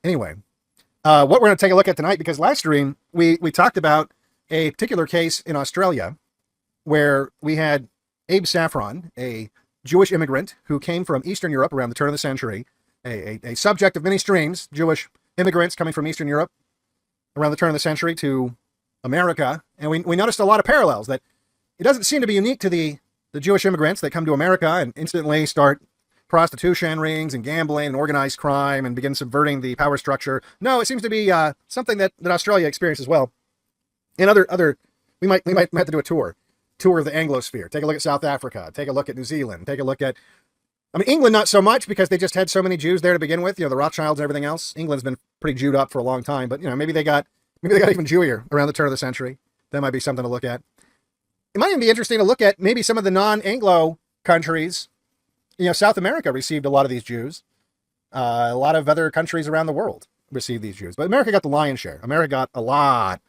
Anyway, what we're going to take a look at tonight, because last stream we talked about a particular case in Australia where we had Abe Saffron, a Jewish immigrant who came from Eastern Europe around the turn of the century, a subject of many streams, Jewish immigrants coming from Eastern Europe around the turn of the century to America. And we noticed a lot of parallels, that it doesn't seem to be unique to the Jewish immigrants that come to America and instantly start prostitution rings and gambling and organized crime and begin subverting the power structure. No, it seems to be something that Australia experienced as well. And we might have to do a tour of the Anglosphere. Take a look at South Africa. Take a look at New Zealand. Take a look at, I mean, England, not so much, because they just had so many Jews there to begin with. You know, the Rothschilds and everything else. England's been pretty Jewed up for a long time, but you know, maybe they got even Jewier around the turn of the century. That might be something to look at. It might even be interesting to look at maybe some of the non-Anglo countries. You know, South America received a lot of these Jews. A lot of other countries around the world received these Jews, but America got the lion's share. America got a lot.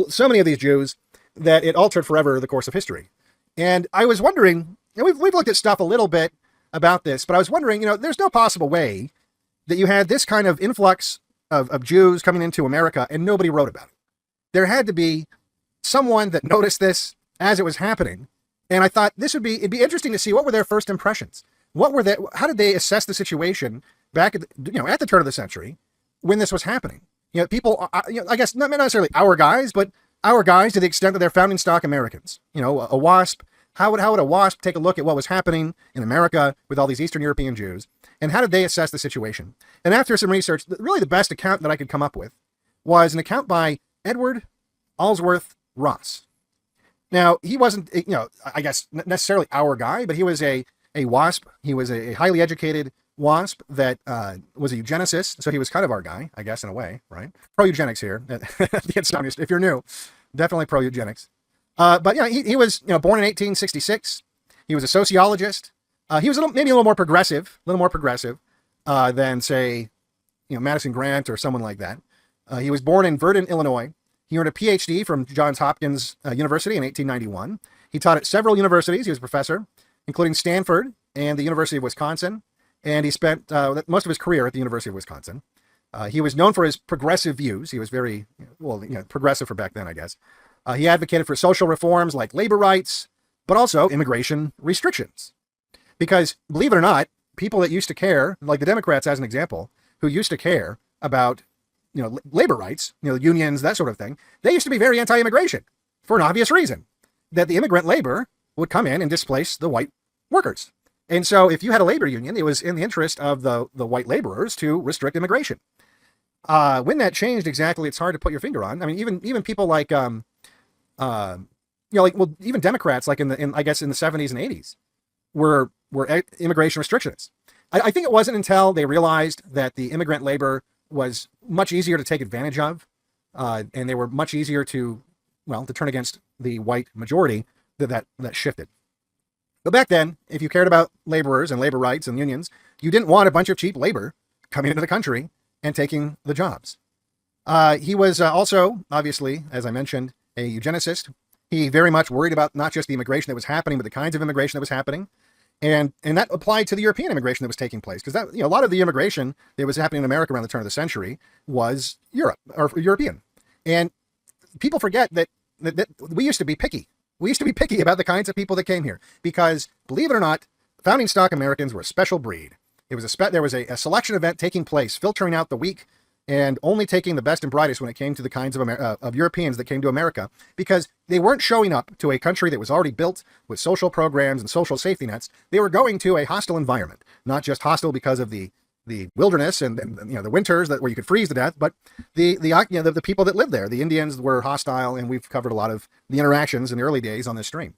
So many of these Jews that it altered forever the course of history. And I was wondering, and we've looked at stuff a little bit about this, but I was wondering, you know, there's no possible way that you had this kind of influx of Jews coming into America and nobody wrote about it. There had to be someone that noticed this as it was happening. And I thought it'd be interesting to see what were their first impressions. How did they assess the situation back at the turn of the century when this was happening? You know, people, I guess not necessarily our guys, but our guys to the extent that they're founding stock Americans. You know, a WASP, how would a WASP take a look at what was happening in America with all these Eastern European Jews? And how did they assess the situation? And after some research, really the best account that I could come up with was an account by Edward Allsworth Ross. Now, he wasn't, I guess necessarily our guy, but he was a WASP. He was a highly educated WASP that was a eugenicist. So he was kind of our guy, I guess, in a way, right? Pro-eugenics here. If you're new, definitely pro-eugenics. But yeah, he was born in 1866. He was a sociologist. He was maybe a little more progressive than, say, Madison Grant or someone like that. He was born in Verdun, Illinois. He earned a PhD from Johns Hopkins University in 1891. He taught at several universities. He was a professor, including Stanford and the University of Wisconsin. And he spent most of his career at the University of Wisconsin. He was known for his progressive views. He was very, progressive for back then, I guess. He advocated for social reforms like labor rights, but also immigration restrictions. Because, believe it or not, people that used to care, like the Democrats as an example, who used to care about labor rights, unions, that sort of thing, they used to be very anti-immigration for an obvious reason, that the immigrant labor would come in and displace the white workers. And so if you had a labor union, it was in the interest of the white laborers to restrict immigration. When that changed exactly, it's hard to put your finger on. I mean, even people like, even Democrats, like in the 70s and 80s were immigration restrictionists. I think it wasn't until they realized that the immigrant labor was much easier to take advantage of, and they were much easier to turn against the white majority that shifted. But back then, if you cared about laborers and labor rights and unions, you didn't want a bunch of cheap labor coming into the country and taking the jobs. He was also, obviously, as I mentioned, a eugenicist. He very much worried about not just the immigration that was happening, but the kinds of immigration that was happening. And that applied to the European immigration that was taking place, because a lot of the immigration that was happening in America around the turn of the century was European. And people forget that we used to be picky. We used to be picky about the kinds of people that came here, because, believe it or not, founding stock Americans were a special breed. There was a selection event taking place, filtering out the weak and only taking the best and brightest when it came to the kinds of Europeans that came to America, because they weren't showing up to a country that was already built with social programs and social safety nets. They were going to a hostile environment, not just hostile because of the wilderness and the winters where you could freeze to death, but the people that lived there. The Indians were hostile, and we've covered a lot of the interactions in the early days on this stream.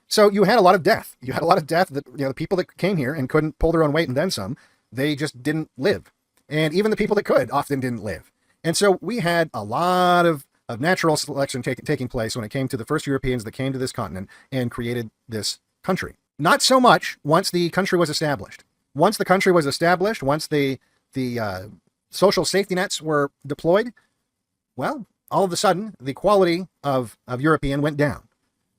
So you had a lot of death. You had a lot of death that the people that came here and couldn't pull their own weight and then some, they just didn't live. And even the people that could often didn't live. And so we had a lot of natural selection taking place when it came to the first Europeans that came to this continent and created this country. Not so much once the country was established. Once the country was established, once the social safety nets were deployed, well, all of a sudden, the quality of European went down.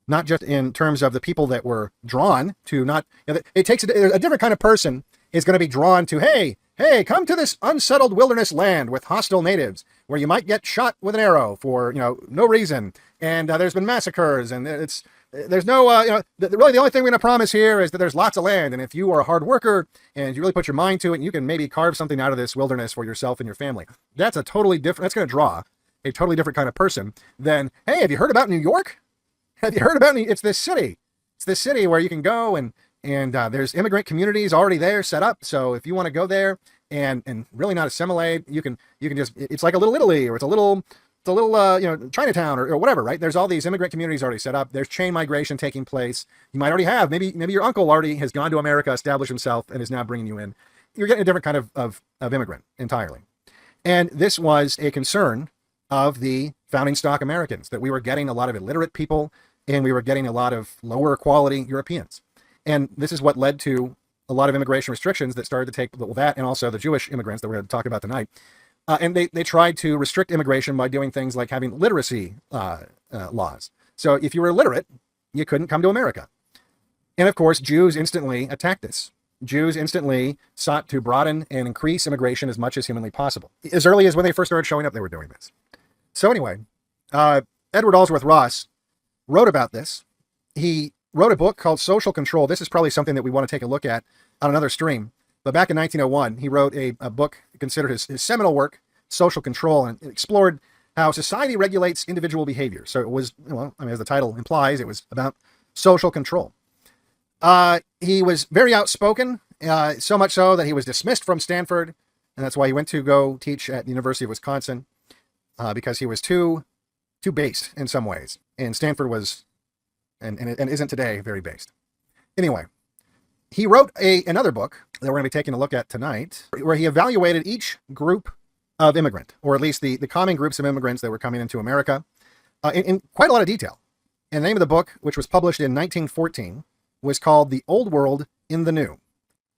Not just in terms of the people that were drawn to it takes a different kind of person is going to be drawn to, hey, hey, come to this unsettled wilderness land with hostile natives where you might get shot with an arrow for, no reason. And there's been massacres, and there's no, really the only thing we're going to promise here is that there's lots of land. And if you are a hard worker and you really put your mind to it, and you can maybe carve something out of this wilderness for yourself and your family. That's a totally different, that's going to draw a totally different kind of person than, hey, have you heard about New York? Have you heard about it's this city? It's this city where you can go and there's immigrant communities already there set up. So if you want to go there and really not assimilate, you can just, it's like a little Italy, or it's a little Chinatown or whatever, right? There's all these immigrant communities already set up. There's chain migration taking place. You might already have, maybe your uncle already has gone to America, established himself, and is now bringing you in. You're getting a different kind of immigrant entirely. And this was a concern of the founding stock Americans, that we were getting a lot of illiterate people and we were getting a lot of lower quality Europeans. And this is what led to a lot of immigration restrictions that started to take, well, that and also the Jewish immigrants that we're going to talk about tonight. And they tried to restrict immigration by doing things like having literacy laws. So if you were illiterate, you couldn't come to America. And of course, Jews instantly attacked this. Jews instantly sought to broaden and increase immigration as much as humanly possible. As early as when they first started showing up, they were doing this. So anyway, Edward Allsworth Ross wrote about this. He wrote a book called Social Control. This is probably something that we want to take a look at on another stream. But back in 1901, he wrote a book considered his seminal work, Social Control, and it explored how society regulates individual behavior. So it was, as the title implies, it was about social control. He was very outspoken, so much so that he was dismissed from Stanford, and that's why he went to go teach at the University of Wisconsin, because he was too based in some ways. And Stanford was, and isn't today, very based. Anyway, he wrote another book that we're going to be taking a look at tonight, where he evaluated each group of immigrant, or at least the common groups of immigrants that were coming into America, in quite a lot of detail. And the name of the book, which was published in 1914, was called The Old World in the New: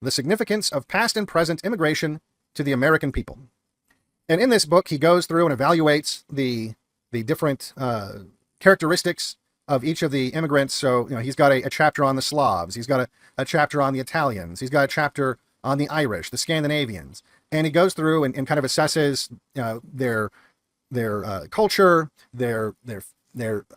The Significance of Past and Present Immigration to the American People. And in this book, he goes through and evaluates the different characteristics of each of the immigrants. So, he's got a chapter on the Slavs. He's got a chapter on the Italians. He's got a chapter on the Irish, the Scandinavians. And he goes through and kind of assesses their culture, their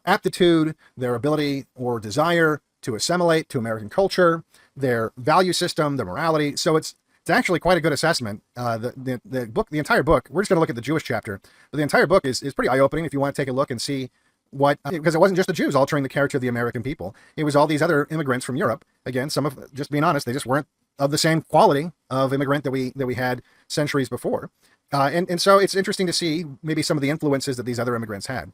aptitude, their ability or desire to assimilate to American culture, their value system, their morality. So it's actually quite a good assessment. The book, the entire book, we're just going to look at the Jewish chapter, but the entire book is pretty eye-opening if you want to take a look and see what, because it wasn't just the Jews altering the character of the American people. It was all these other immigrants from Europe. Again, some of, just being honest, they just weren't of the same quality of immigrant that we had centuries before. And so it's interesting to see maybe some of the influences that these other immigrants had.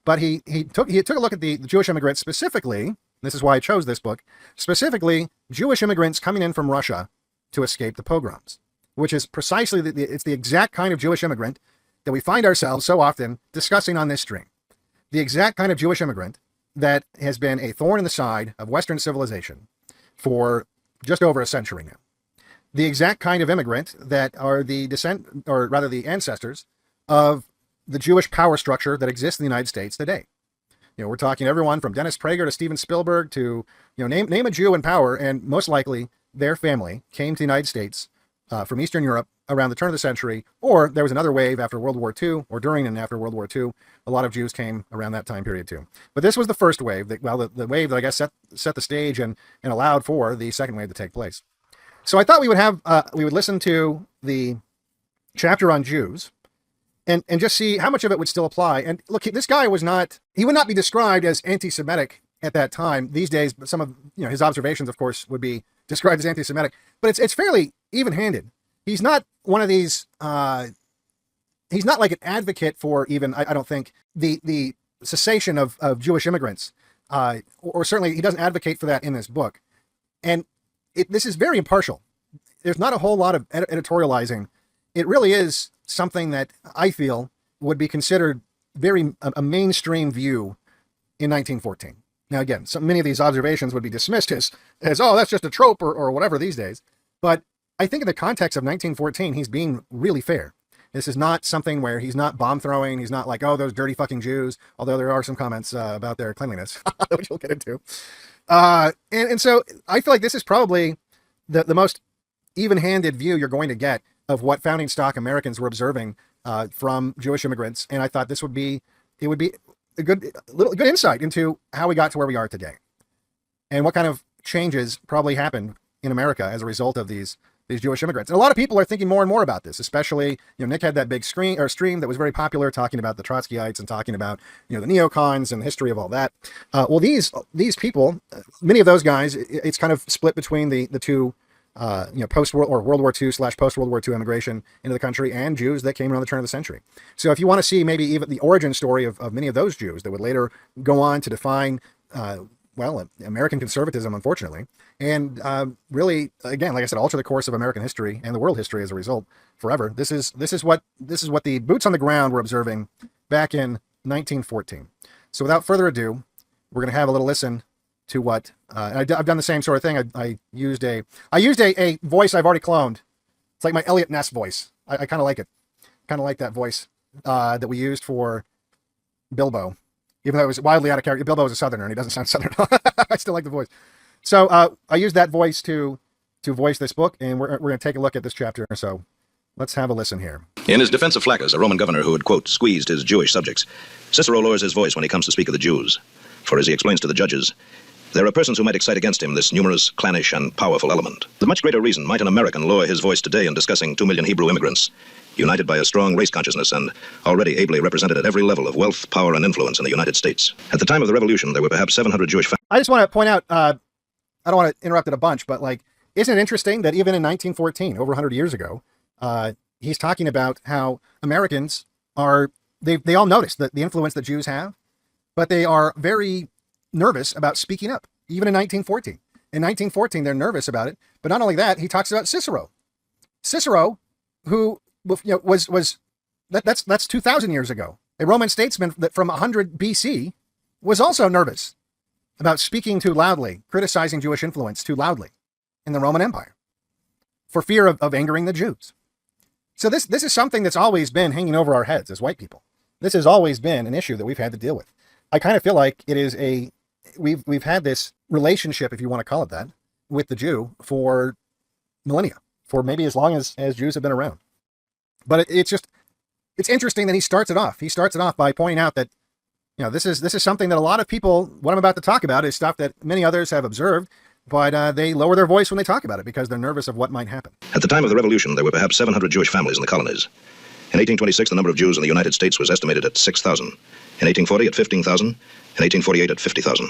But he took a look at the Jewish immigrants specifically. This is why I chose this book, specifically Jewish immigrants coming in from Russia to escape the pogroms, which is precisely it's the exact kind of Jewish immigrant that we find ourselves so often discussing on this stream. The exact kind of Jewish immigrant that has been a thorn in the side of Western civilization for just over a century now. The exact kind of immigrant that are the the ancestors of the Jewish power structure that exists in the United States today. We're talking everyone from Dennis Prager to Steven Spielberg to, name a Jew in power, and most likely their family came to the United States from Eastern Europe around the turn of the century, or there was another wave after World War II, or during and after World War II. A lot of Jews came around that time period too. But this was the first wave, the wave that I guess set the stage and allowed for the second wave to take place. So I thought we would listen to the chapter on Jews and just see how much of it would still apply. And look, this guy he would not be described as anti-Semitic at that time. These days, some of his observations, of course, would be described as anti-Semitic, but it's fairly even-handed. He's not one of these, he's not like an advocate for even, I don't think, the cessation of Jewish immigrants, or certainly he doesn't advocate for that in this book. And this is very impartial. There's not a whole lot of editorializing. It really is something that I feel would be considered a mainstream view in 1914. Now, again, many of these observations would be dismissed as oh, that's just a trope or whatever these days. But I think in the context of 1914, he's being really fair. This is not something where he's not bomb throwing. He's not like, oh, those dirty fucking Jews, although there are some comments about their cleanliness, which we'll get into. And so I feel like this is probably the most even-handed view you're going to get of what founding stock Americans were observing from Jewish immigrants, and I thought it would be a good insight into how we got to where we are today, and what kind of changes probably happened in America as a result of these Jewish immigrants. And a lot of people are thinking more and more about this, especially, Nick had that big stream that was very popular, talking about the Trotskyites and talking about, the neocons and the history of all that. Well, these people, many of those guys, it's kind of split between the two, post-World or World War II / post-World War II immigration into the country and Jews that came around the turn of the century. So if you want to see maybe even the origin story of many of those Jews that would later go on to define, American conservatism, unfortunately, and really, again, like I said, alter the course of American history and the world history as a result forever. This is what the boots on the ground were observing back in 1914. So without further ado, we're going to have a little listen to what I've done the same sort of thing. I used a voice I've already cloned. It's like my Elliot Ness voice. I kind of like it. Kind of like that voice that we used for Bilbo. Even though it was wildly out of character. Bilbo was a Southerner, and he doesn't sound Southern. I still like the voice. So I used that voice to voice this book, and we're going to take a look at this chapter. So let's have a listen here. In his defense of Flaccus, a Roman governor who had, quote, squeezed his Jewish subjects, Cicero lowers his voice when he comes to speak of the Jews. For as he explains to the judges, there are persons who might excite against him this numerous, clannish, and powerful element. With much greater reason might an American lower his voice today in discussing 2 million Hebrew immigrants, united by a strong race consciousness and already ably represented at every level of wealth, power, and influence in the United States. At the time of the Revolution, there were perhaps 700 Jewish families. I just want to point out, I don't want to interrupt it a bunch, but isn't it interesting that even in 1914, over 100 years ago, he's talking about how Americans they all notice the influence that Jews have, but they are very nervous about speaking up, even in 1914. In 1914, they're nervous about it. But not only that, he talks about Cicero. Cicero, who that's 2,000 years ago. A Roman statesman that from 100 BC was also nervous about speaking too loudly, criticizing Jewish influence too loudly in the Roman Empire for fear of angering the Jews. So this is something that's always been hanging over our heads as white people. This has always been an issue that we've had to deal with. I kind of feel like it is we've had this relationship, if you want to call it that, with the Jew for millennia, for maybe as long as Jews have been around. But it's interesting that he starts it off. He starts it off by pointing out that, this is something that a lot of people, what I'm about to talk about is stuff that many others have observed, but they lower their voice when they talk about it because they're nervous of what might happen. At the time of the Revolution, there were perhaps 700 Jewish families in the colonies. In 1826, the number of Jews in the United States was estimated at 6,000. In 1840, at 15,000. In 1848, at 50,000.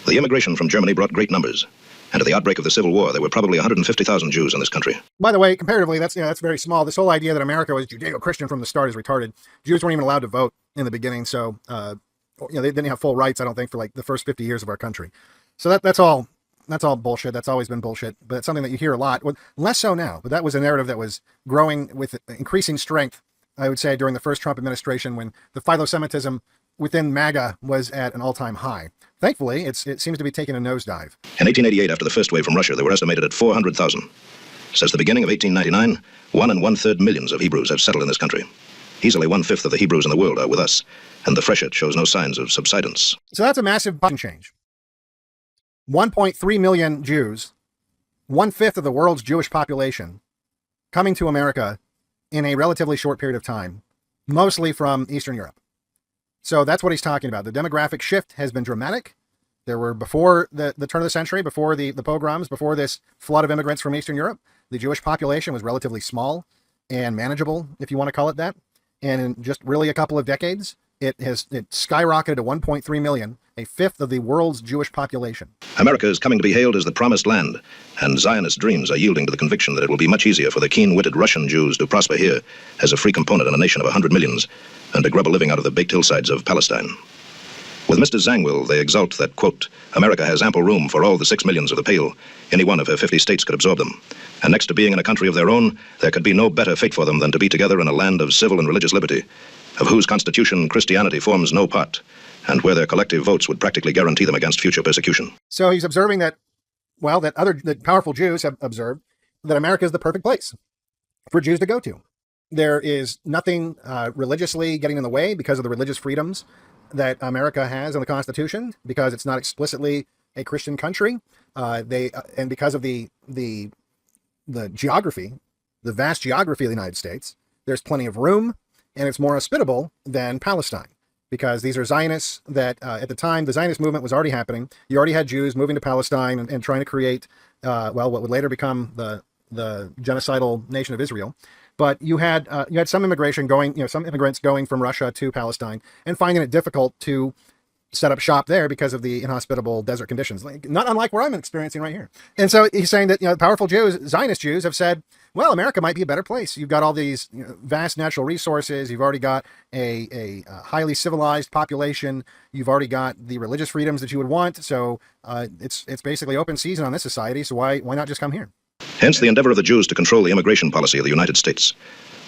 The immigration from Germany brought great numbers. And at the outbreak of the Civil War, there were probably 150,000 Jews in this country. By the way, comparatively, that's very small. This whole idea that America was Judeo-Christian from the start is retarded. Jews weren't even allowed to vote in the beginning, so they didn't have full rights, I don't think, for the first 50 years of our country. So that's all bullshit. That's always been bullshit. But it's something that you hear a lot. Less so now, but that was a narrative that was growing with increasing strength, I would say, during the first Trump administration, when the philo-Semitism within MAGA was at an all-time high. Thankfully, it seems to be taking a nosedive. In 1888, after the first wave from Russia, they were estimated at 400,000. Since the beginning of 1899, 1 1/3 millions of Hebrews have settled in this country. Easily 1/5 of the Hebrews in the world are with us, and the freshet shows no signs of subsidence. So that's a massive change. 1.3 million Jews, 1/5 of the world's Jewish population, coming to America in a relatively short period of time, mostly from Eastern Europe. So that's what he's talking about. The demographic shift has been dramatic. There were, before the turn of the century, before the pogroms, before this flood of immigrants from Eastern Europe, the Jewish population was relatively small and manageable, if you want to call it that. And in just really a couple of decades, it skyrocketed to 1.3 million, a fifth of the world's Jewish population. America is coming to be hailed as the promised land, and Zionist dreams are yielding to the conviction that it will be much easier for the keen-witted Russian Jews to prosper here as a free component in a nation of 100 millions and to grub a living out of the baked hillsides of Palestine. With Mr. Zangwill, they exult that, quote, America has ample room for all the 6 millions of the Pale. Any one of her 50 states could absorb them. And next to being in a country of their own, there could be no better fate for them than to be together in a land of civil and religious liberty, of whose constitution Christianity forms no part, and where their collective votes would practically guarantee them against future persecution. So he's observing that powerful Jews have observed that America is the perfect place for Jews to go to. There is nothing religiously getting in the way because of the religious freedoms that America has in the Constitution, because it's not explicitly a Christian country. And because of the geography the vast geography of the United States, there's plenty of room, and it's more hospitable than Palestine, because these are Zionists that at the time, the Zionist movement was already happening. You already had Jews moving to Palestine and trying to create, what would later become the genocidal nation of Israel. But you had some immigration going, some immigrants going from Russia to Palestine and finding it difficult to set up shop there because of the inhospitable desert conditions, not unlike what I'm experiencing right here. And so he's saying that, powerful Jews, Zionist Jews, have said, well, America might be a better place. You've got all these vast natural resources. You've already got a highly civilized population. You've already got the religious freedoms that you would want. So it's basically open season on this society. So why not just come here? Hence the endeavor of the Jews to control the immigration policy of the United States.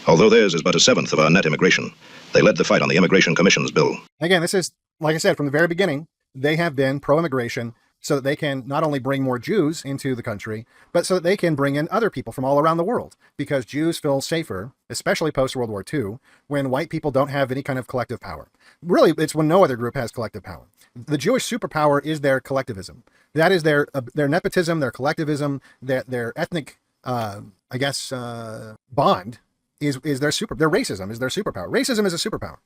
Although theirs is but a seventh of our net immigration, they led the fight on the Immigration Commission's bill. Again, this is, like I said, from the very beginning, they have been pro-immigration so that they can not only bring more Jews into the country, but so that they can bring in other people from all around the world, because Jews feel safer, especially post-World War II, when white people don't have any kind of collective power. Really, it's when no other group has collective power. The Jewish superpower is their collectivism. That is their nepotism, their collectivism, their ethnic, bond is their racism is their superpower. Racism is a superpower.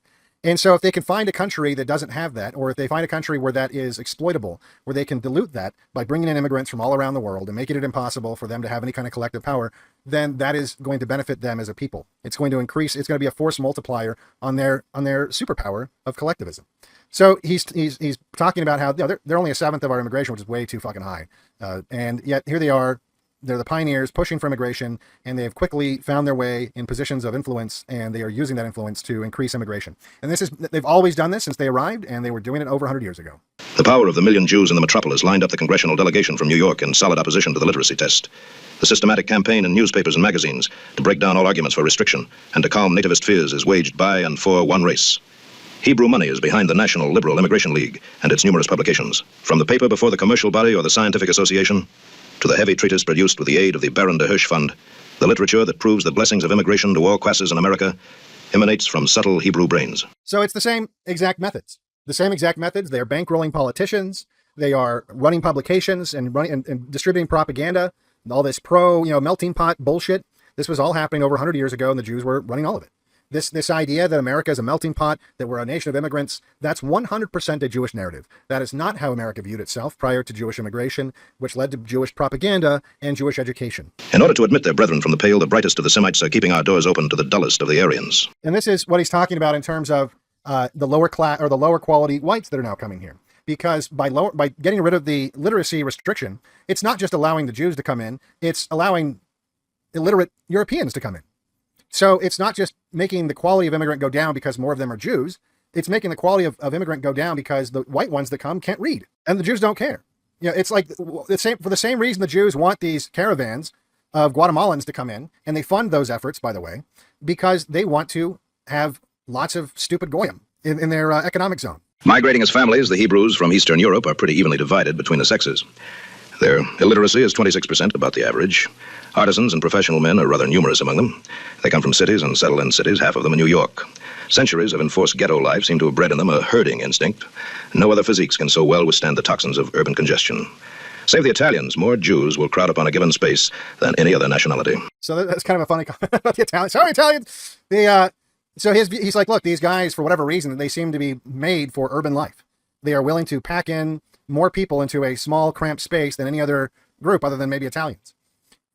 And so if they can find a country that doesn't have that, or if they find a country where that is exploitable, where they can dilute that by bringing in immigrants from all around the world and making it impossible for them to have any kind of collective power, then that is going to benefit them as a people. It's going to increase, it's going to be a force multiplier on their superpower of collectivism. So he's talking about how they're only a seventh of our immigration, which is way too fucking high. And yet here they are. They're the pioneers pushing for immigration, and they have quickly found their way in positions of influence, and they are using that influence to increase immigration. And they've always done this since they arrived, and they were doing it over 100 years ago. The power of the million Jews in the metropolis lined up the congressional delegation from New York in solid opposition to the literacy test. The systematic campaign in newspapers and magazines to break down all arguments for restriction and to calm nativist fears is waged by and for one race. Hebrew money is behind the National Liberal Immigration League and its numerous publications, from the paper before the commercial body or the scientific association, to the heavy treatise produced with the aid of the Baron de Hirsch Fund. The literature that proves the blessings of immigration to all classes in America emanates from subtle Hebrew brains. So it's the same exact methods. The same exact methods. They are bankrolling politicians. They are running publications and distributing propaganda. All this melting pot bullshit. This was all happening over 100 years ago, and the Jews were running all of it. This idea that America is a melting pot, that we're a nation of immigrants, that's 100% a Jewish narrative. That is not how America viewed itself prior to Jewish immigration, which led to Jewish propaganda and Jewish education. In order to admit their brethren from the pale, the brightest of the Semites are keeping our doors open to the dullest of the Aryans. And this is what he's talking about in terms of the lower class or the lower quality whites that are now coming here. Because by getting rid of the literacy restriction, it's not just allowing the Jews to come in, it's allowing illiterate Europeans to come in. So it's not just making the quality of immigrant go down because more of them are Jews. It's making the quality of immigrant go down because the white ones that come can't read, and the Jews don't care. It's like for the same reason the Jews want these caravans of Guatemalans to come in, and they fund those efforts, by the way, because they want to have lots of stupid goyim in their economic zone. Migrating as families, the Hebrews from Eastern Europe are pretty evenly divided between the sexes. Their illiteracy is 26%, about the average. Artisans and professional men are rather numerous among them. They come from cities and settle in cities, half of them in New York. Centuries of enforced ghetto life seem to have bred in them a herding instinct. No other physiques can so well withstand the toxins of urban congestion. Save the Italians, more Jews will crowd upon a given space than any other nationality. So that's kind of a funny comment about the Italians. Sorry, Italians! So he's like, look, these guys, for whatever reason, they seem to be made for urban life. They are willing to pack in more people into a small, cramped space than any other group other than maybe Italians.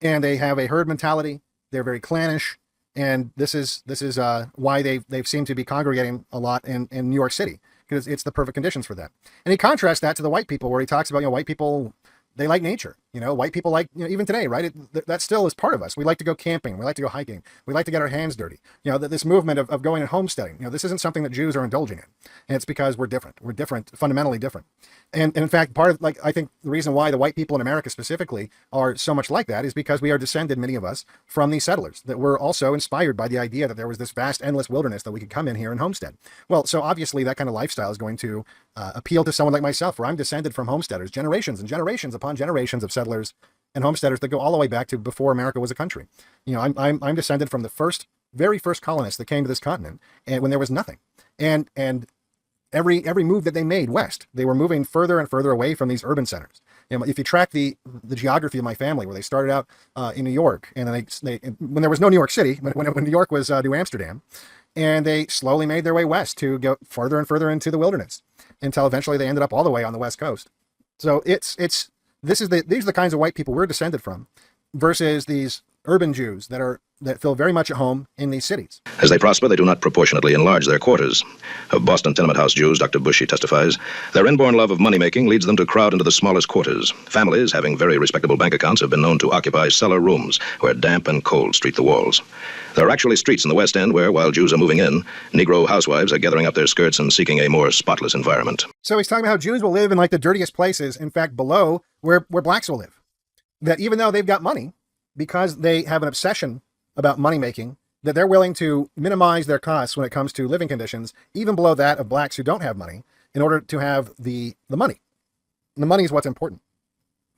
And they have a herd mentality. They're very clannish. And this is why they've seemed to be congregating a lot in New York City, because it's the perfect conditions for that. And he contrasts that to the white people, where he talks about, white people, they like nature. White people like, even today, right? That still is part of us. We like to go camping. We like to go hiking. We like to get our hands dirty. This movement of going and homesteading, this isn't something that Jews are indulging in. And it's because we're different. We're different, fundamentally different. And in fact, part of, I think the reason why the white people in America specifically are so much like that is because we are descended, many of us, from these settlers, that were also inspired by the idea that there was this vast, endless wilderness that we could come in here and homestead. Well, so obviously that kind of lifestyle is going to appeal to someone like myself, where I'm descended from homesteaders, generations and generations upon generations of settlers and homesteaders that go all the way back to before America was a country. I'm descended from the very first colonists that came to this continent, and when there was nothing. And every move that they made west, they were moving further and further away from these urban centers. You know, if you track the geography of my family, where they started out in New York, and then they when there was no New York City, when New York was New Amsterdam, and they slowly made their way west to go further and further into the wilderness until eventually they ended up all the way on the West Coast. So these are the kinds of white people we're descended from, versus these urban Jews that feel very much at home in these cities. As they prosper, they do not proportionately enlarge their quarters. Of Boston tenement house Jews, Dr. Bushy testifies, their inborn love of money-making leads them to crowd into the smallest quarters. Families, having very respectable bank accounts, have been known to occupy cellar rooms where damp and cold street the walls. There are actually streets in the West End where, while Jews are moving in, Negro housewives are gathering up their skirts and seeking a more spotless environment. So he's talking about how Jews will live in like the dirtiest places, in fact, below where blacks will live. That even though they've got money, because they have an obsession about money making, that they're willing to minimize their costs when it comes to living conditions, even below that of blacks who don't have money, in order to have the money. And the money is what's important.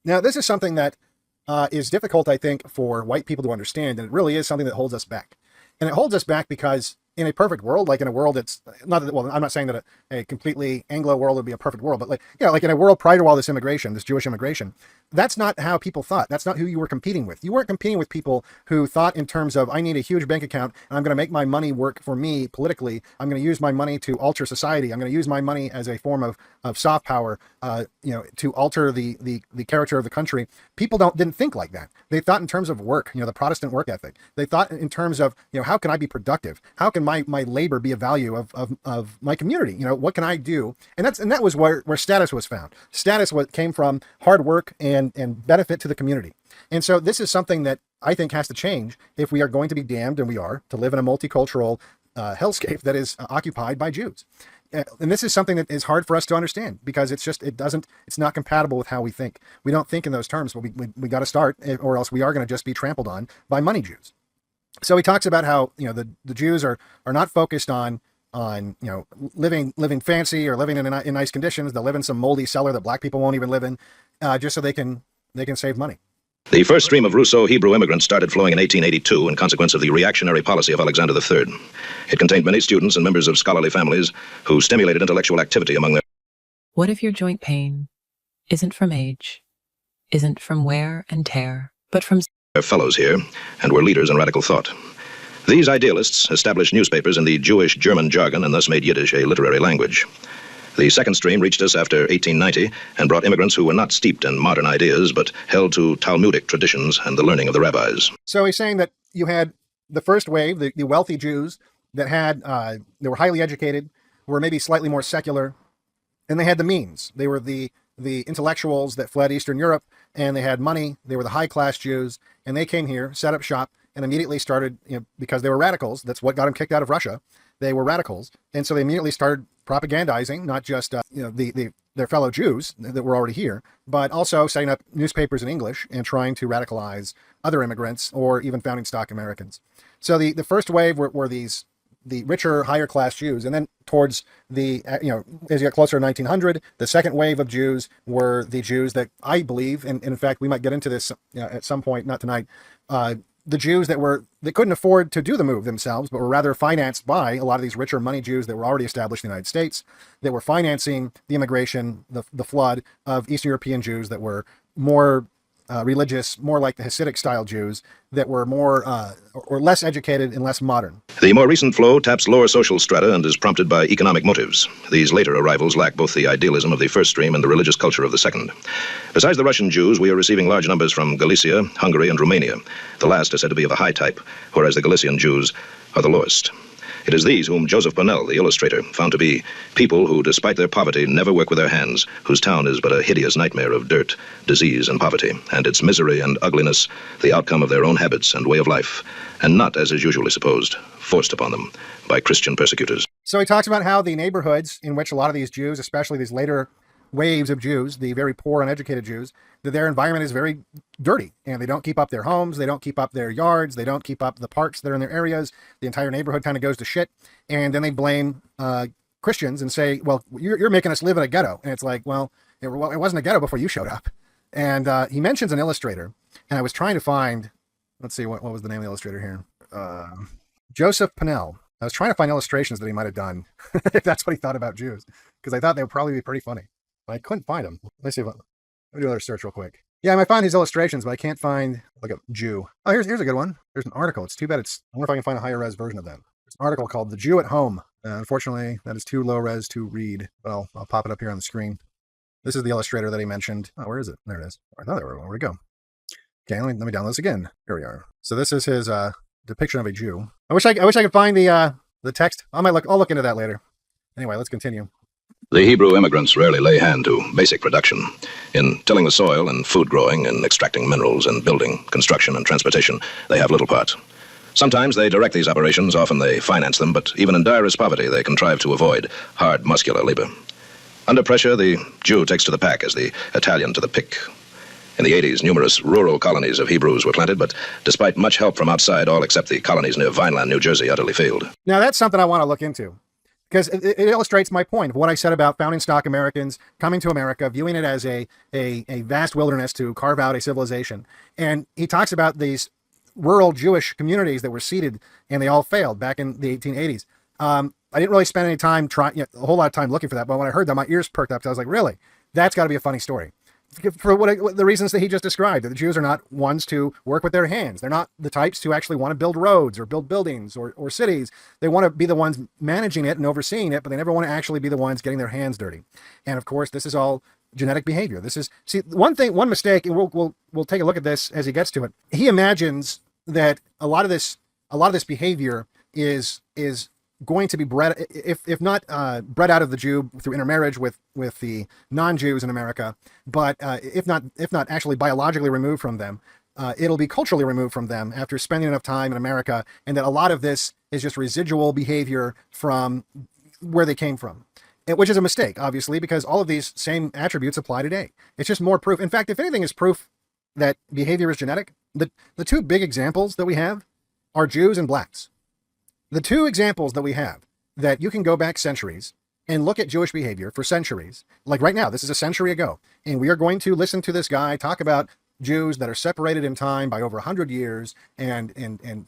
Now, this is something that is difficult, I think, for white people to understand, and it really is something that holds us back. And it holds us back because in a perfect world, like in a world that's not that, well, I'm not saying that a completely Anglo world would be a perfect world, but like, you know, like in a world prior to all this immigration, this Jewish immigration, that's not how people thought. That's not who you were competing with. You weren't competing with people who thought in terms of, I need a huge bank account and I'm going to make my money work for me politically. I'm going to use my money to alter society. I'm going to use my money as a form of soft power, you know, to alter the character of the country. People didn't think like that. They thought in terms of work, you know, the Protestant work ethic. They thought in terms of, you know, how can I be productive? How can my labor be a value of my community? You know, what can I do? And that was where status was found. Status came from hard work and benefit to the community. And so this is something that I think has to change if we are going to be damned, and we are, to live in a multicultural hellscape that is occupied by Jews. And this is something that is hard for us to understand because it's not compatible with how we think. We don't think in those terms, but we got to start, or else we are going to just be trampled on by money Jews. So he talks about how, you know, the Jews are not focused on you know, living fancy or living in nice conditions. They'll live in some moldy cellar that black people won't even live in, just so they can save money. The first stream of Rousseau Hebrew immigrants started flowing in 1882 in consequence of the reactionary policy of Alexander III. It contained many students and members of scholarly families who stimulated intellectual activity among their... What if your joint pain isn't from age, isn't from wear and tear, but from... their fellows here, and were leaders in radical thought. These idealists established newspapers in the Jewish German jargon and thus made Yiddish a literary language. The second stream reached us after 1890 and brought immigrants who were not steeped in modern ideas, but held to Talmudic traditions and the learning of the rabbis. So he's saying that you had the first wave, the wealthy Jews that they were highly educated, were maybe slightly more secular, and they had the means. They were the intellectuals that fled Eastern Europe, and they had money. They were the high-class Jews, and they came here, set up shop, and immediately started, you know, because they were radicals. That's what got them kicked out of Russia. They were radicals, and so they immediately started propagandizing not just you know, their fellow Jews that were already here, but also setting up newspapers in English and trying to radicalize other immigrants or even founding stock Americans. So the first wave were the richer, higher class Jews, and then towards you know, as you got closer to 1900, the second wave of Jews were the Jews that I believe, and in fact we might get into this, you know, at some point, not tonight. The Jews that couldn't afford to do the move themselves, but were rather financed by a lot of these richer money Jews that were already established in the United States, that were financing the immigration, the flood of Eastern European Jews that were more religious, more like the Hasidic style Jews, that were more or less educated and less modern. The more recent flow taps lower social strata and is prompted by economic motives. These later arrivals lack both the idealism of the first stream and the religious culture of the second. Besides the Russian Jews, we are receiving large numbers from Galicia, Hungary, and Romania. The last are said to be of the high type, whereas the Galician Jews are the lowest. It is these whom Joseph Purnell, the illustrator, found to be people who, despite their poverty, never work with their hands, whose town is but a hideous nightmare of dirt, disease, and poverty, and its misery and ugliness the outcome of their own habits and way of life, and not, as is usually supposed, forced upon them by Christian persecutors. So he talks about how the neighborhoods in which a lot of these Jews, especially these later waves of Jews, the very poor, uneducated Jews, that their environment is very dirty, and they don't keep up their homes, they don't keep up their yards, they don't keep up the parks that are in their areas. The entire neighborhood kind of goes to shit, and then they blame Christians and say, well, you're making us live in a ghetto. And it's like, well, it wasn't a ghetto before you showed up. And he mentions an illustrator, and I was trying to find, let's see, what was the name of the illustrator here? Joseph Purnell. I was trying to find illustrations that he might have done, if that's what he thought about Jews, because I thought they would probably be pretty funny. I couldn't find them. Let's see if Let me do another search real quick. Yeah, I might find these illustrations, but I can't find like a Jew. Oh, here's a good one. There's an article. It's too bad I wonder if I can find a higher res version of that. There's an article called "The Jew at Home." Unfortunately, that is too low res to read. Well, I'll pop it up here on the screen. This is the illustrator that he mentioned. Oh, where is it? There it is. Oh, where'd it go? Okay, let me download this again. Here we are. So this is his depiction of a Jew. I wish I could find the text. I'll look into that later. Anyway, let's continue. The Hebrew immigrants rarely lay hand to basic production. In tilling the soil and food growing and extracting minerals and building, construction and transportation, they have little part. Sometimes they direct these operations, often they finance them, but even in direst poverty, they contrive to avoid hard, muscular labor. Under pressure, the Jew takes to the pack as the Italian to the pick. In the 80s, numerous rural colonies of Hebrews were planted, but despite much help from outside, all except the colonies near Vineland, New Jersey, utterly failed. Now, that's something I want to look into, because it illustrates my point of what I said about founding stock Americans coming to America, viewing it as a vast wilderness to carve out a civilization. And he talks about these rural Jewish communities that were seeded, and they all failed back in the 1880s. I didn't really spend any time a whole lot of time looking for that, but when I heard that, my ears perked up. So I was like, really? That's got to be a funny story. For what the reasons that he just described, that the Jews are not ones to work with their hands. They're not the types to actually want to build roads or build buildings or cities. They want to be the ones managing it and overseeing it, but they never want to actually be the ones getting their hands dirty. And of course, this is all genetic behavior. This is, see, one mistake, and we'll take a look at this as he gets to it. He imagines that a lot of this behavior is going to be bred, if not bred out of the Jew through intermarriage with the non-Jews in America, but if not actually biologically removed from them, it'll be culturally removed from them after spending enough time in America, and that a lot of this is just residual behavior from where they came from, which is a mistake, obviously, because all of these same attributes apply today. It's just more proof. In fact, if anything is proof that behavior is genetic, the two big examples that we have are Jews and blacks. The two examples that we have that you can go back centuries and look at Jewish behavior for centuries, like right now, this is a century ago, and we are going to listen to this guy talk about Jews that are separated in time by over 100 years and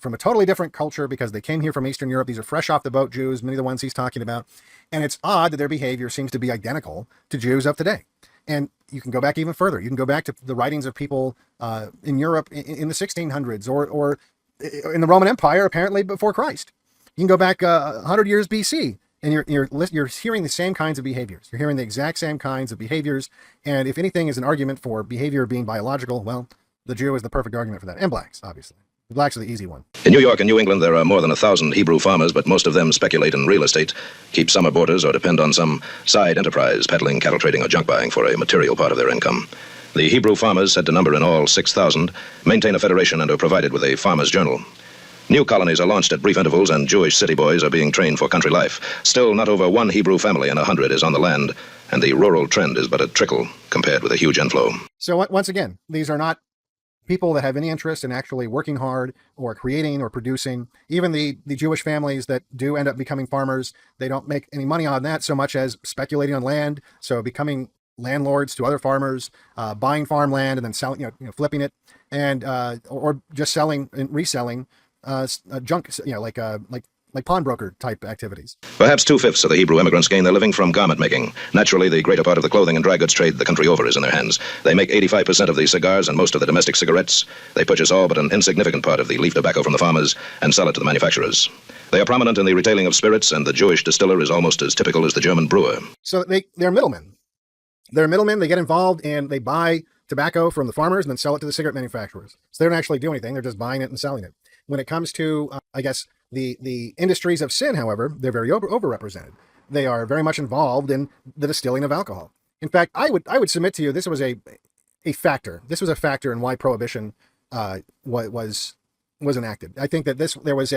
from a totally different culture because they came here from Eastern Europe. These are fresh off the boat Jews, many of the ones he's talking about. And it's odd that their behavior seems to be identical to Jews of today. And you can go back even further. You can go back to the writings of people in Europe in the 1600s or in the Roman Empire, apparently before Christ. You can go back 100 years BC, and you're hearing the same kinds of behaviors. You're hearing the exact same kinds of behaviors. And if anything is an argument for behavior being biological, well, the Jew is the perfect argument for that. And blacks, obviously. The blacks are the easy one. In New York and New England, there are more than 1,000 Hebrew farmers, but most of them speculate in real estate, keep summer boarders, or depend on some side enterprise, peddling, cattle trading, or junk buying for a material part of their income. The Hebrew farmers, said to number in all 6,000, maintain a federation and are provided with a farmer's journal. New colonies are launched at brief intervals, and Jewish city boys are being trained for country life. Still, not over one Hebrew family in 100 is on the land, and the rural trend is but a trickle compared with a huge inflow. So once again, these are not people that have any interest in actually working hard or creating or producing. Even the Jewish families that do end up becoming farmers, they don't make any money on that so much as speculating on land, so becoming landlords to other farmers, buying farmland and then selling, flipping it, and or just selling and reselling junk, like pawnbroker type activities. Perhaps 2/5 of the Hebrew immigrants gain their living from garment making. Naturally, the greater part of the clothing and dry goods trade the country over is in their hands. They make 85% of the cigars and most of the domestic cigarettes. They purchase all but an insignificant part of the leaf tobacco from the farmers and sell it to the manufacturers. They are prominent in the retailing of spirits, and the Jewish distiller is almost as typical as the German brewer. So they're middlemen. They're middlemen. They get involved and they buy tobacco from the farmers and then sell it to the cigarette manufacturers. So they don't actually do anything. They're just buying it and selling it. When it comes to, the industries of sin, however, they're very overrepresented. They are very much involved in the distilling of alcohol. In fact, I would submit to you this was a factor. This was a factor in why prohibition was enacted. I think that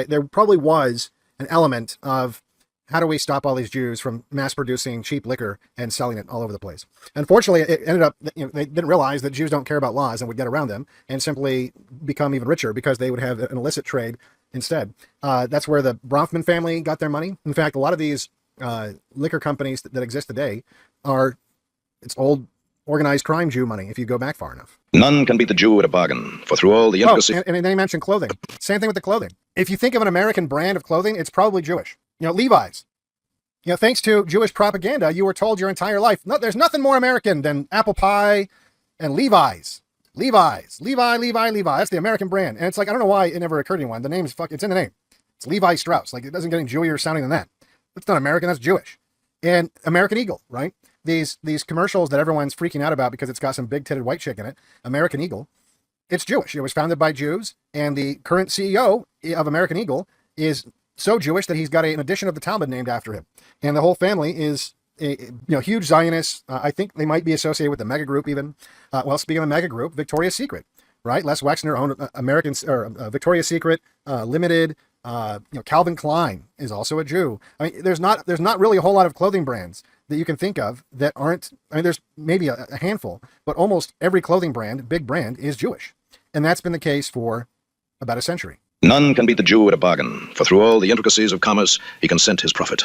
there probably was an element of how do we stop all these Jews from mass producing cheap liquor and selling it all over the place? Unfortunately, it ended up, they didn't realize that Jews don't care about laws and would get around them and simply become even richer because they would have an illicit trade instead. That's where the Bronfman family got their money. In fact, a lot of these liquor companies that exist today it's old organized crime Jew money if you go back far enough. None can beat the Jew at a bargain, for through all the intricacies... and then you mentioned clothing. Same thing with the clothing. If you think of an American brand of clothing, it's probably Jewish. Levi's. Thanks to Jewish propaganda, you were told your entire life, no, there's nothing more American than apple pie and Levi's. Levi. That's the American brand. And it's like, I don't know why it never occurred to anyone. The name's it's in the name. It's Levi Strauss. Like, it doesn't get any Jewier sounding than that. That's not American, that's Jewish. And American Eagle, right? These commercials that everyone's freaking out about because it's got some big-titted white chick in it, American Eagle, it's Jewish. It was founded by Jews, and the current CEO of American Eagle is so Jewish that he's got an edition of the Talmud named after him. And the whole family is huge Zionists. I think they might be associated with the mega group even. Well, speaking of the mega group, Victoria's Secret, right? Les Wexner owned Victoria's Secret, Limited. Calvin Klein is also a Jew. I mean, there's not really a whole lot of clothing brands that you can think of that aren't. I mean, there's maybe a handful, but almost every clothing brand, big brand, is Jewish, and that's been the case for about a century. None can beat the Jew at a bargain, for through all the intricacies of commerce, he can scent his profit.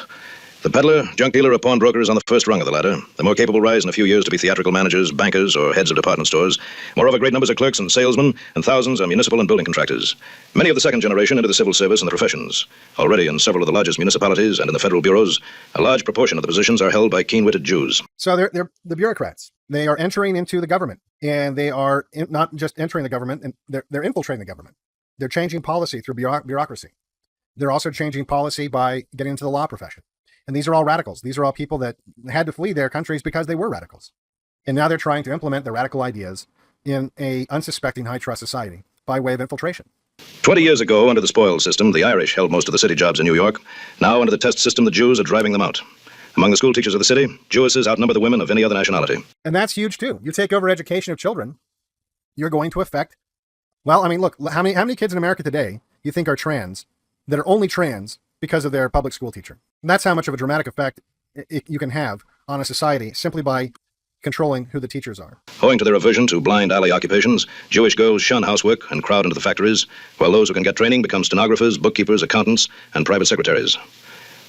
The peddler, junk dealer, or pawnbroker is on the first rung of the ladder. The more capable rise in a few years to be theatrical managers, bankers, or heads of department stores. Moreover, great numbers are clerks and salesmen, and thousands are municipal and building contractors. Many of the second generation into the civil service and the professions. Already in several of the largest municipalities and in the federal bureaus, a large proportion of the positions are held by keen-witted Jews. So they're the bureaucrats. They are entering into the government, and they are not just entering the government, and they're infiltrating the government. They're changing policy through bureaucracy. They're also changing policy by getting into the law profession. And these are all radicals. These are all people that had to flee their countries because they were radicals. And now they're trying to implement their radical ideas in a unsuspecting high-trust society by way of infiltration. 20 years ago, under the spoils system, the Irish held most of the city jobs in New York. Now, under the test system, the Jews are driving them out. Among the school teachers of the city, Jewesses outnumber the women of any other nationality. And that's huge, too. You take over education of children, you're going to affect... Well, I mean, look, how many kids in America today you think are trans that are only trans because of their public school teacher? And that's how much of a dramatic effect you can have on a society simply by controlling who the teachers are. Owing to their aversion to blind alley occupations, Jewish girls shun housework and crowd into the factories, while those who can get training become stenographers, bookkeepers, accountants, and private secretaries.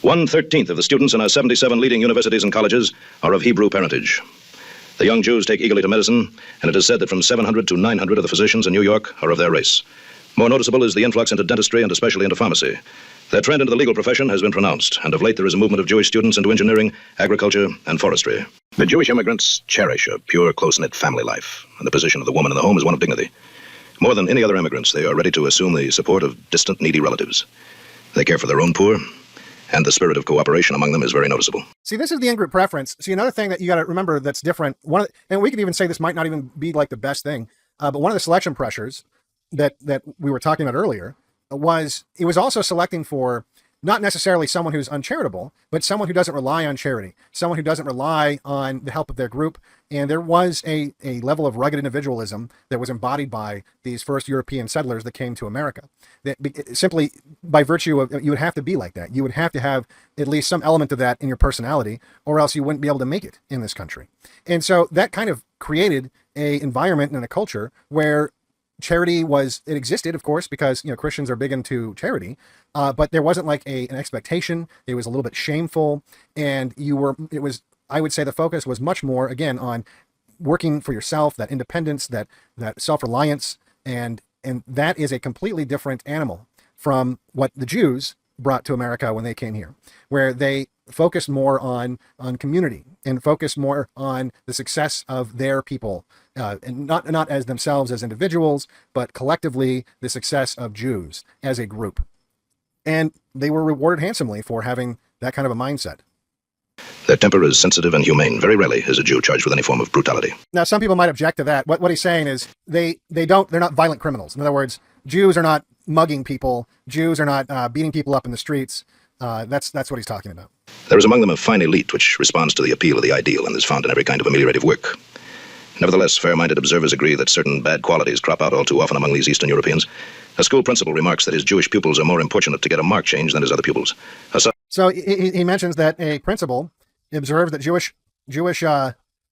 1/13 of the students in our 77 leading universities and colleges are of Hebrew parentage. The young Jews take eagerly to medicine, and it is said that from 700 to 900 of the physicians in New York are of their race. More noticeable is the influx into dentistry and especially into pharmacy. Their trend into the legal profession has been pronounced, and of late there is a movement of Jewish students into engineering, agriculture, and forestry. The Jewish immigrants cherish a pure, close-knit family life, and the position of the woman in the home is one of dignity. More than any other immigrants, they are ready to assume the support of distant, needy relatives. They care for their own poor, and the spirit of cooperation among them is very noticeable. See, this is the in-group preference. See, another thing that you got to remember that's different, and we could even say this might not even be like the best thing, but one of the selection pressures that we were talking about earlier was it was also selecting for not necessarily someone who's uncharitable, but someone who doesn't rely on charity, someone who doesn't rely on the help of their group. And there was a level of rugged individualism that was embodied by these first European settlers that came to America. That simply by virtue of, you would have to be like that. You would have to have at least some element of that in your personality, or else you wouldn't be able to make it in this country. And so that kind of created an environment and a culture where charity it existed, of course, because, Christians are big into charity, but there wasn't like an expectation. It was a little bit shameful, and I would say the focus was much more, again, on working for yourself, that independence, that self-reliance, and that is a completely different animal from what the Jews brought to America when they came here, where they focused more on community and focused more on the success of their people, and not as themselves as individuals, but collectively the success of Jews as a group. And they were rewarded handsomely for having that kind of a mindset. Their temper is sensitive and humane. Very rarely is a Jew charged with any form of brutality. Now, some people might object to that. What he's saying is they're not violent criminals. In other words, Jews are not mugging people. Jews are not beating people up in the streets. That's what he's talking about. There is among them a fine elite which responds to the appeal of the ideal and is found in every kind of ameliorative work. Nevertheless, fair-minded observers agree that certain bad qualities crop out all too often among these Eastern Europeans. A school principal remarks that his Jewish pupils are more importunate to get a mark change than his other pupils. So he mentions that a principal observed that Jewish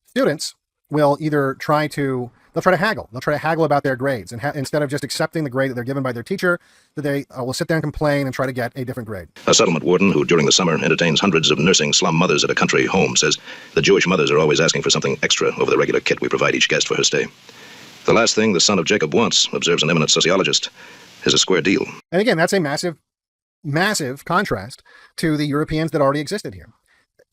students will either try to haggle. They'll try to haggle about their grades, and instead of just accepting the grade that they're given by their teacher, that they will sit there and complain and try to get a different grade. A settlement warden who during the summer entertains hundreds of nursing slum mothers at a country home says the Jewish mothers are always asking for something extra over the regular kit we provide each guest for her stay. The last thing the son of Jacob wants, observes an eminent sociologist, is a square deal. And again, that's a massive, massive contrast to the Europeans that already existed here.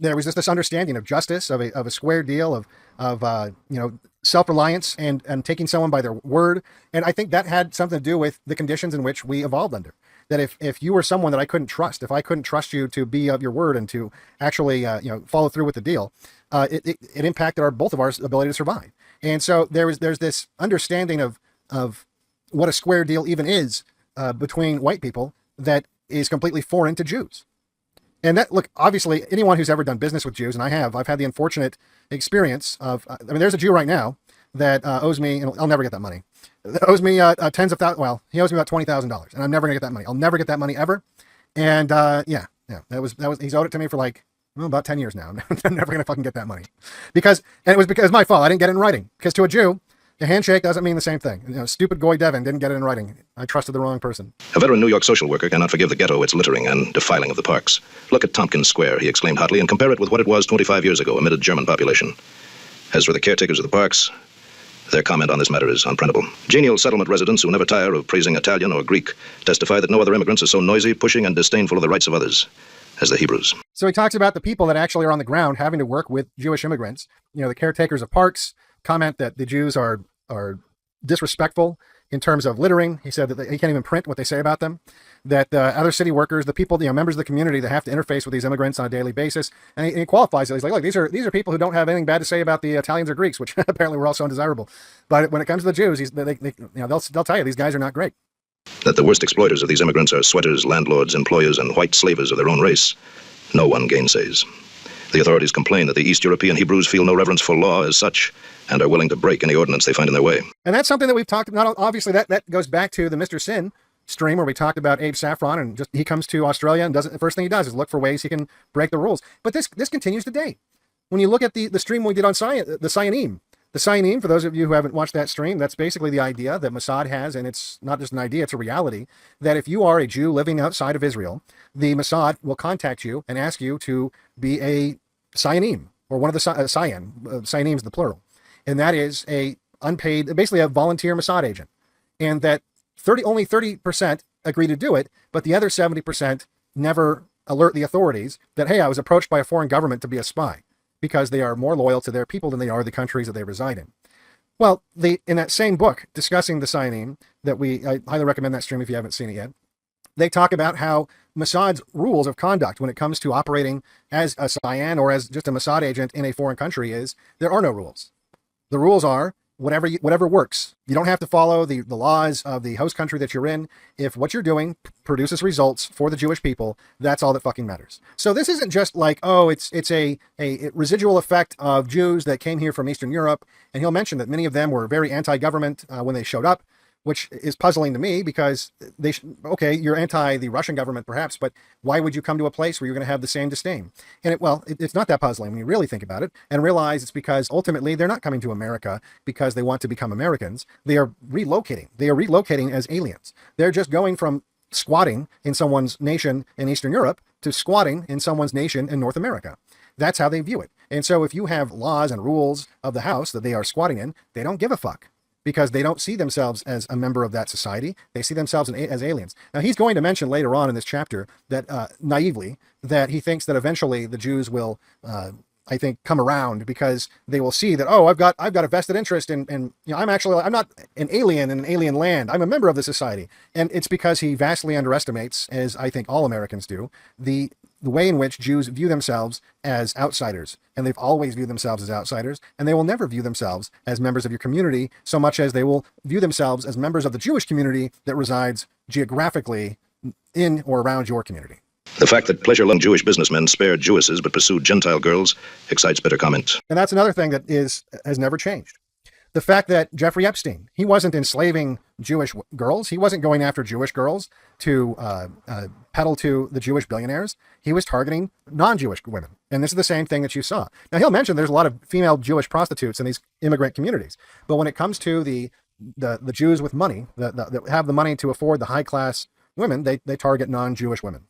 there was just this understanding of justice, of a square deal, of self-reliance and taking someone by their word. And I think that had something to do with the conditions in which we evolved under. That if you were someone that I couldn't trust, if I couldn't trust you to be of your word and to actually follow through with the deal, it impacted both of our ability to survive. And so there's this understanding of what a square deal even is between white people that is completely foreign to Jews. And that, look, obviously anyone who's ever done business with Jews, and I've had the unfortunate experience of, there's a Jew right now that owes me, and I'll never get that money. Owes me tens of thousands. Well, he owes me about $20,000, and I'm never gonna get that money. I'll never get that money ever. And that was he's owed it to me for like about 10 years now. I'm never gonna fucking get that money and it was because my fault. I didn't get it in writing. Because to a Jew, a handshake doesn't mean the same thing. Stupid Goy Devin didn't get it in writing. I trusted the wrong person. A veteran New York social worker cannot forgive the ghetto its littering and defiling of the parks. Look at Tompkins Square, he exclaimed hotly, and compare it with what it was 25 years ago amid a German population. As for the caretakers of the parks, their comment on this matter is unprintable. Genial settlement residents who never tire of praising Italian or Greek testify that no other immigrants are so noisy, pushing, and disdainful of the rights of others as the Hebrews. So he talks about the people that actually are on the ground having to work with Jewish immigrants. The caretakers of parks comment that the Jews are disrespectful in terms of littering. He said that he can't even print what they say about them. That other city workers, the people, members of the community that have to interface with these immigrants on a daily basis, and he qualifies it. He's like, look, these are people who don't have anything bad to say about the Italians or Greeks, which apparently were also undesirable. But when it comes to the Jews, they'll tell you these guys are not great. That the worst exploiters of these immigrants are sweaters, landlords, employers, and white slavers of their own race, no one gainsays. The authorities complain that the East European Hebrews feel no reverence for law as such and are willing to break any ordinance they find in their way. And that's something that we've talked about. Obviously, that goes back to the Mr. Sin stream where we talked about Abe Saffron, and he comes to Australia and the first thing he does is look for ways he can break the rules. But this continues today. When you look at the stream we did on the Sionim. The Sionim, for those of you who haven't watched that stream, that's basically the idea that Mossad has, and it's not just an idea, it's a reality, that if you are a Jew living outside of Israel, the Mossad will contact you and ask you to be a Sionim, or one of the Sionim is the plural. And that is a unpaid, basically a volunteer Mossad agent. And that only 30% agree to do it, but the other 70% never alert the authorities that, hey, I was approached by a foreign government to be a spy, because they are more loyal to their people than they are the countries that they reside in. Well, in that same book discussing the Sionim, I highly recommend that stream if you haven't seen it yet, they talk about how Mossad's rules of conduct when it comes to operating as a Sion or as just a Mossad agent in a foreign country is there are no rules. The rules are whatever works. You don't have to follow the laws of the host country that you're in. If what you're doing produces results for the Jewish people, that's all that fucking matters. So this isn't just like, oh, it's a residual effect of Jews that came here from Eastern Europe. And he'll mention that many of them were very anti-government when they showed up, which is puzzling to me because okay, you're anti the Russian government perhaps, but why would you come to a place where you're going to have the same disdain? And it's not that puzzling when you really think about it and realize it's because ultimately they're not coming to America because they want to become Americans. They are relocating. They are relocating as aliens. They're just going from squatting in someone's nation in Eastern Europe to squatting in someone's nation in North America. That's how they view it. And so if you have laws and rules of the house that they are squatting in, they don't give a fuck, because they don't see themselves as a member of that society. They see themselves as aliens. Now, he's going to mention later on in this chapter that, naively, that he thinks that eventually the Jews will, I think, come around because they will see that, oh, I've got a vested interest in I'm not an alien in an alien land. I'm a member of the society. And it's because he vastly underestimates, as I think all Americans do, the way in which Jews view themselves as outsiders. And they've always viewed themselves as outsiders, and they will never view themselves as members of your community so much as they will view themselves as members of the Jewish community that resides geographically in or around your community. The fact that pleasure-loving Jewish businessmen spared Jewesses but pursued Gentile girls excites bitter comment. And that's another thing that has never changed. The fact that Jeffrey Epstein, he wasn't enslaving Jewish girls. He wasn't going after Jewish girls to peddle to the Jewish billionaires. He was targeting non-Jewish women. And this is the same thing that you saw. Now, he'll mention there's a lot of female Jewish prostitutes in these immigrant communities. But when it comes to the Jews with money, that have the money to afford the high-class women, they target non-Jewish women.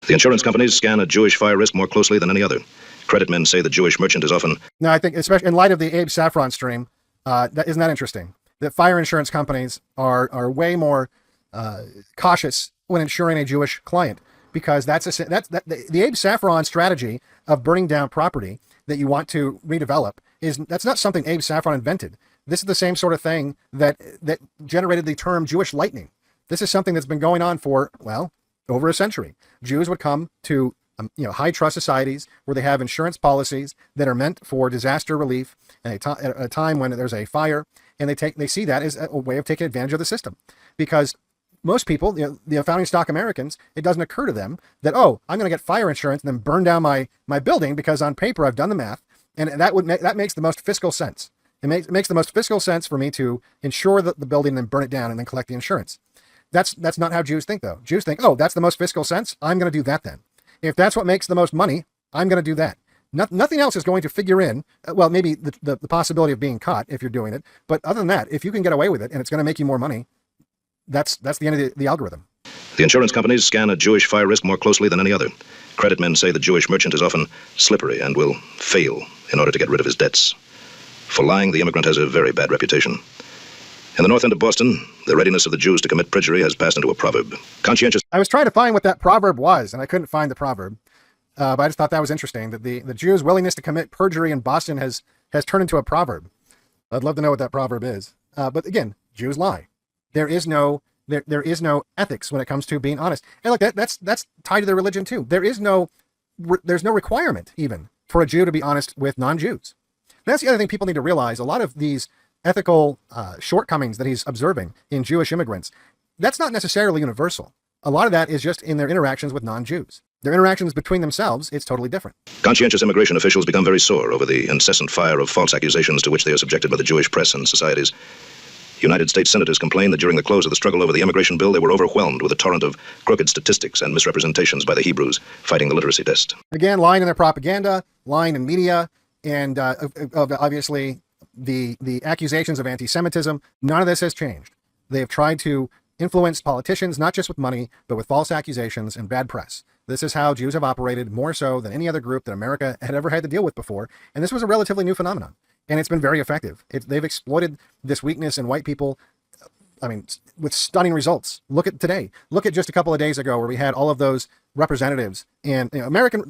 The insurance companies scan a Jewish fire risk more closely than any other. Credit men say the Jewish merchant is often... Now, I think, especially in light of the Abe Saffron stream, isn't that interesting? That fire insurance companies are way more cautious when insuring a Jewish client. because the Abe Saffron strategy of burning down property that you want to redevelop that's not something Abe Saffron invented. This is the same sort of thing that generated the term Jewish lightning. This is something that's been going on for, well, over a century. Jews would come to high trust societies where they have insurance policies that are meant for disaster relief at a time when there's a fire, and they see that as a way of taking advantage of the system. Because most people, the founding stock Americans, it doesn't occur to them that, oh, I'm going to get fire insurance and then burn down my building because on paper I've done the math, and that makes the most fiscal sense. It makes the most fiscal sense for me to insure the building and then burn it down and then collect the insurance. That's not how Jews think, though. Jews think, oh, that's the most fiscal sense. I'm going to do that then. If that's what makes the most money, I'm going to do that. Nothing else is going to figure in, well, maybe the possibility of being caught if you're doing it. But other than that, if you can get away with it and it's going to make you more money, that's the end of the algorithm. The insurance companies scan a Jewish fire risk more closely than any other. Credit men say the Jewish merchant is often slippery and will fail in order to get rid of his debts. For lying, the immigrant has a very bad reputation. In the north end of Boston, the readiness of the Jews to commit perjury has passed into a proverb. Conscientious. I was trying to find what that proverb was, and I couldn't find the proverb. But I just thought that was interesting, that the Jews' willingness to commit perjury in Boston has turned into a proverb. I'd love to know what that proverb is. But again, Jews lie. There is no ethics when it comes to being honest. And look, that's tied to their religion too. There's no requirement even for a Jew to be honest with non-Jews. That's the other thing people need to realize. A lot of these ethical shortcomings that he's observing in Jewish immigrants, that's not necessarily universal. A lot of that is just in their interactions with non-Jews. Their interactions between themselves, it's totally different. Conscientious immigration officials become very sore over the incessant fire of false accusations to which they are subjected by the Jewish press and societies. United States senators complained that during the close of the struggle over the immigration bill, they were overwhelmed with a torrent of crooked statistics and misrepresentations by the Hebrews fighting the literacy test. Again, lying in their propaganda, lying in media, and obviously the accusations of anti-Semitism. None of this has changed. They have tried to influence politicians, not just with money, but with false accusations and bad press. This is how Jews have operated more so than any other group that America had ever had to deal with before. And this was a relatively new phenomenon. And it's been very effective. They've exploited this weakness in white people, with stunning results. Look at today. Look at just a couple of days ago where we had all of those representatives and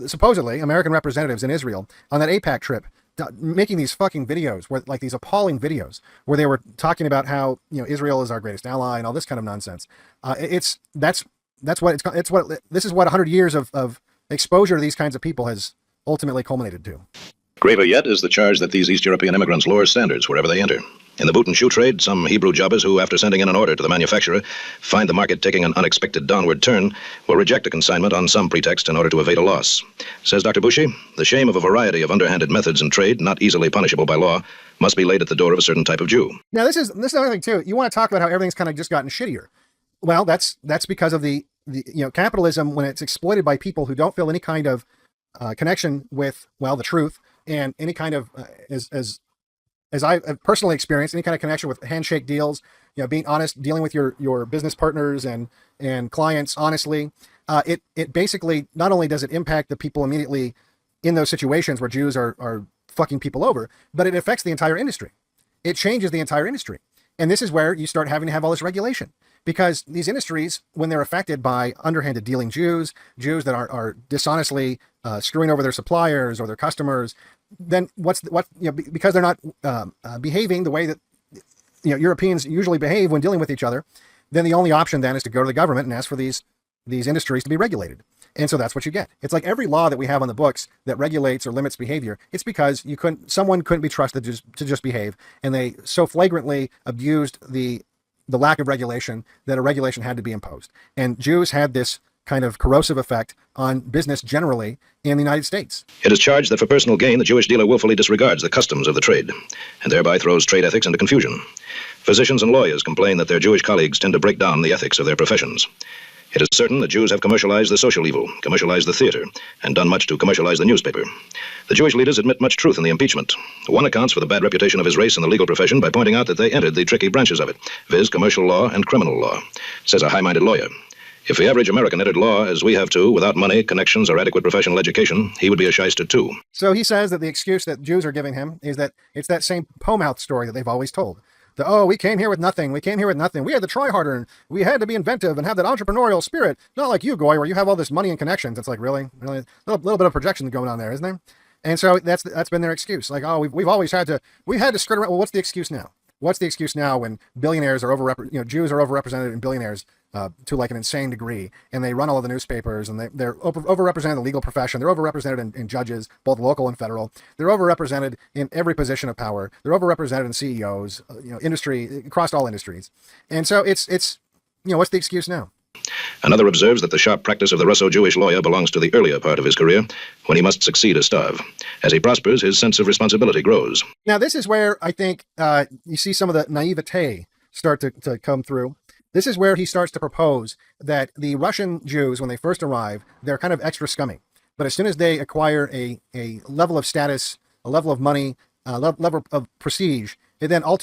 supposedly American representatives in Israel on that AIPAC trip making these fucking videos, these appalling videos where they were talking about how Israel is our greatest ally and all this kind of nonsense. This is what 100 years of exposure to these kinds of people has ultimately culminated to. Graver yet is the charge that these East European immigrants lower standards wherever they enter. In the boot and shoe trade, some Hebrew jobbers who, after sending in an order to the manufacturer, find the market taking an unexpected downward turn, will reject a consignment on some pretext in order to evade a loss. Says Dr. Bushi, the shame of a variety of underhanded methods in trade, not easily punishable by law, must be laid at the door of a certain type of Jew. Now, this is another thing, too. You want to talk about how everything's kind of just gotten shittier. Well, that's because of the capitalism, when it's exploited by people who don't feel any kind of connection with, the truth, and any kind of, as I've personally experienced, any kind of connection with handshake deals, being honest, dealing with your business partners and clients honestly, it basically, not only does it impact the people immediately in those situations where Jews are fucking people over, but it affects the entire industry. It changes the entire industry. And this is where you start having to have all this regulation, because these industries, when they're affected by underhanded dealing Jews that are dishonestly screwing over their suppliers or their customers, then because they're not behaving the way that Europeans usually behave when dealing with each other, then the only option then is to go to the government and ask for these industries to be regulated. And so that's what you get. It's like every law that we have on the books that regulates or limits behavior, it's because someone couldn't be trusted to just behave, and they so flagrantly abused the lack of regulation that a regulation had to be imposed. And Jews had this kind of corrosive effect on business generally in the United States. It is charged that for personal gain, the Jewish dealer willfully disregards the customs of the trade, and thereby throws trade ethics into confusion. Physicians and lawyers complain that their Jewish colleagues tend to break down the ethics of their professions. It is certain that Jews have commercialized the social evil, commercialized the theater, and done much to commercialize the newspaper. The Jewish leaders admit much truth in the impeachment. One accounts for the bad reputation of his race in the legal profession by pointing out that they entered the tricky branches of it, viz. Commercial law and criminal law, says a high-minded lawyer. If the average American entered law, as we have to, without money, connections, or adequate professional education, he would be a shyster too. So he says that the excuse that Jews are giving him is that it's that same po-mouth story that they've always told. oh, we came here with nothing. We came here with nothing. We had to try harder, and we had to be inventive and have that entrepreneurial spirit. Not like you, Goy, where you have all this money and connections. It's like, really? A little bit of projection going on there, isn't there? And so that's been their excuse. Like, oh, we've always had to skirt around. Well, what's the excuse now? What's the excuse now when billionaires are Jews are overrepresented in billionaires to like an insane degree, and they run all of the newspapers, and they're overrepresented in the legal profession. They're overrepresented in judges, both local and federal. They're overrepresented in every position of power. They're overrepresented in CEOs, industry, across all industries. And so it's what's the excuse now? Another observes that the sharp practice of the Russo-Jewish lawyer belongs to the earlier part of his career, when he must succeed or starve. As he prospers, his sense of responsibility grows. Now, this is where I think you see some of the naivete start to come through. This is where he starts to propose that the Russian Jews, when they first arrive, they're kind of extra scummy. But as soon as they acquire a level of status, a level of money, a level of prestige, it then alters